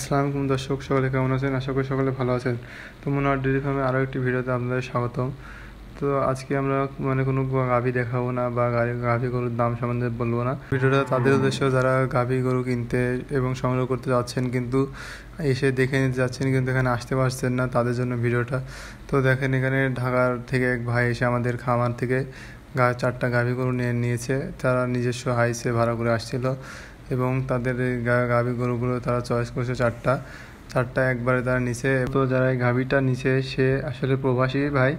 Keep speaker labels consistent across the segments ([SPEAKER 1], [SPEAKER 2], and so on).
[SPEAKER 1] আসসালামু আলাইকুম দর্শক, সকলে কেমন আছেন? আশা করি সকলে ভালো আছেন। তো মনোয়ার ডেইরি ফার্মে আরও একটি ভিডিওতে আপনাদের স্বাগতম। তো আজকে আমরা কোনো গাভী দেখাবো না বা গাভী গরুর দাম সম্বন্ধে বলবো না। ভিডিওটা তাদের উদ্দেশ্য যারা গাভী গরু কিনতে এবং সংগ্রহ করতে যাচ্ছেন, কিন্তু এসে দেখে নিতে যাচ্ছেন কিন্তু এখানে আসতে পারছেন না, তাদের জন্য ভিডিওটা। তো দেখেন, এখানে ঢাকার থেকে এক ভাই এসে আমাদের খামার থেকে 4টা গাভী গরু নিয়েছে। তারা নিজস্ব হাইসে ভাড়া করে আসছিল এবং তাদের এই গাভী গরুগুলো তারা চয়েস করছে চারটা একবারে তারা নিচে। তো যারা এই গাভীটা নিচে, সে আসলে প্রবাসী ভাই,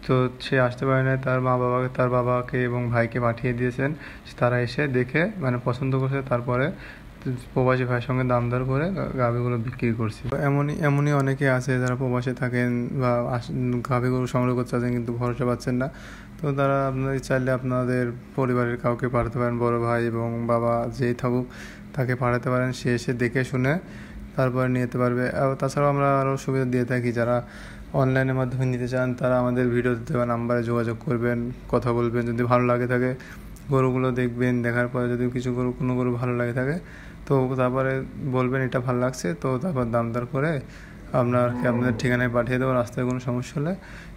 [SPEAKER 1] তো সে আসতে পারে না। তার বাবাকে এবং ভাইকে পাঠিয়ে দিয়েছেন। তারা এসে দেখে পছন্দ করছে, তারপরে প্রবাসী ভাইয়ের সঙ্গে দাম দর করে গাভীগুলো বিক্রি করছি। এমনই অনেকে আছে যারা প্রবাসে থাকেন বা গাভী গরু সংগ্রহ করতে চাচ্ছেন কিন্তু ভরসা পাচ্ছেন না। তো তারা আপনাদের চাইলে আপনাদের পরিবারের কাউকে পাঠাতে পারেন, বড় ভাই এবং বাবা যেই থাকুক তাকে পাঠাতে পারেন। সে এসে দেখে শুনে তারপরে নিয়ে যেতে পারবে। তাছাড়াও আমরা আরও সুবিধা দিয়ে থাকি, যারা অনলাইনের মাধ্যমে নিতে চান তারা আমাদের ভিডিওতে দেওয়া নাম্বারে যোগাযোগ করবেন, কথা বলবেন। যদি ভালো লাগে থাকে গরুগুলো দেখবেন, দেখার পরে যদি কোনো গরু ভালো লাগে থাকে তো তারপরে বলবেন এটা ভালো লাগছে, তো তারপর দাম দর করে আপনাদের ঠিকানায় পাঠিয়ে দেবো। রাস্তায় কোনো সমস্যা হলে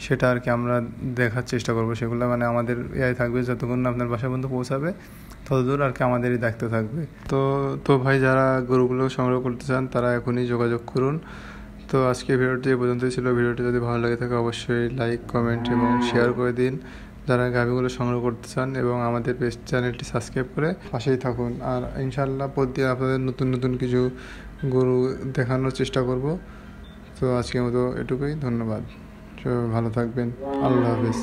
[SPEAKER 1] সেটা আমরা দেখার চেষ্টা করবো। সেগুলো আমাদের থাকবে, যতক্ষণ না আপনার বাসা পর্যন্ত পৌঁছাবে ততদূর আমাদেরই দায়িত্ব থাকবে। তো ভাই, যারা গরুগুলো সংগ্রহ করতে চান তারা এখনই যোগাযোগ করুন। তো আজকে ভিডিওটি এ পর্যন্তই ছিল। ভিডিওটি যদি ভালো লাগে থাকে অবশ্যই লাইক, কমেন্ট এবং শেয়ার করে দিন যারা গাভীগুলো সংগ্রহ করতে চান, এবং আমাদের চ্যানেলটি সাবস্ক্রাইব করে পাশেই থাকুন। আর ইনশাআল্লাহ প্রতিদিন আপনাদের নতুন কিছু গরু দেখানোর চেষ্টা করব। তো আজকের মতো এটুকুই, ধন্যবাদ। সবাই ভালো থাকবেন, আল্লাহ হাফেজ।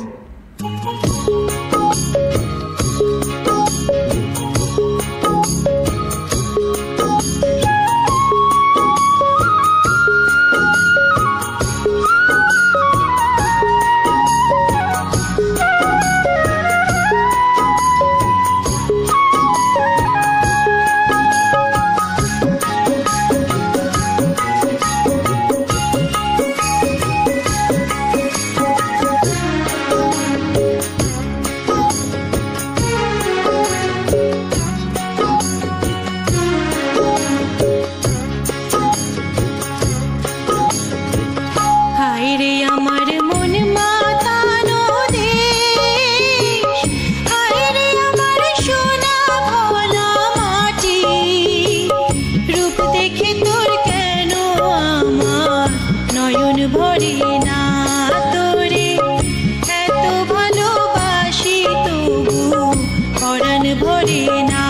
[SPEAKER 2] ভরে না তোরে এত ভালোবাসি, তবু পরাণ ভরে না।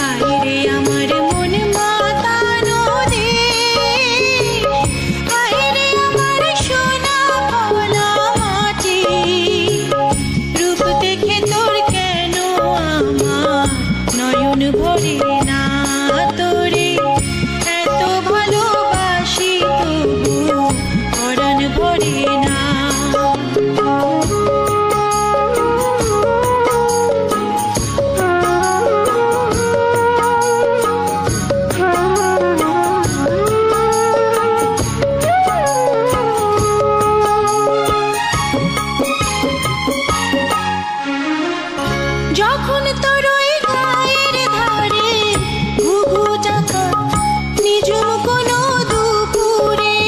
[SPEAKER 2] আইরে আমার মন মাতানো দেশ, আইরে আমার সোনা ভোলা মাটি, রূপ দেখে তোর কেন আমার নয়ন ভরে না। তোরে এত ভালোবাসি, তবু পরাণ ভরে না। যখন তোর ওই গায়ের ধারে ঘুঘু ডাকা নিজুম কোনো দুপুরে,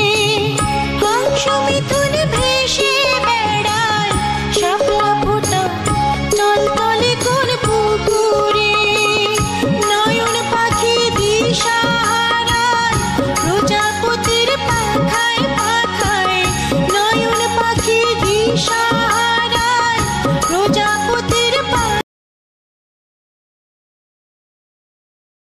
[SPEAKER 2] হংস মিথুন ভেসে বেড়ায় শাপলা ফোটা টলটলে কোন পুকুরে, নয়ন পাখি দিশাহারায় প্রজাপতির পাখায় পাখায়, নয়ন পাখি দিশা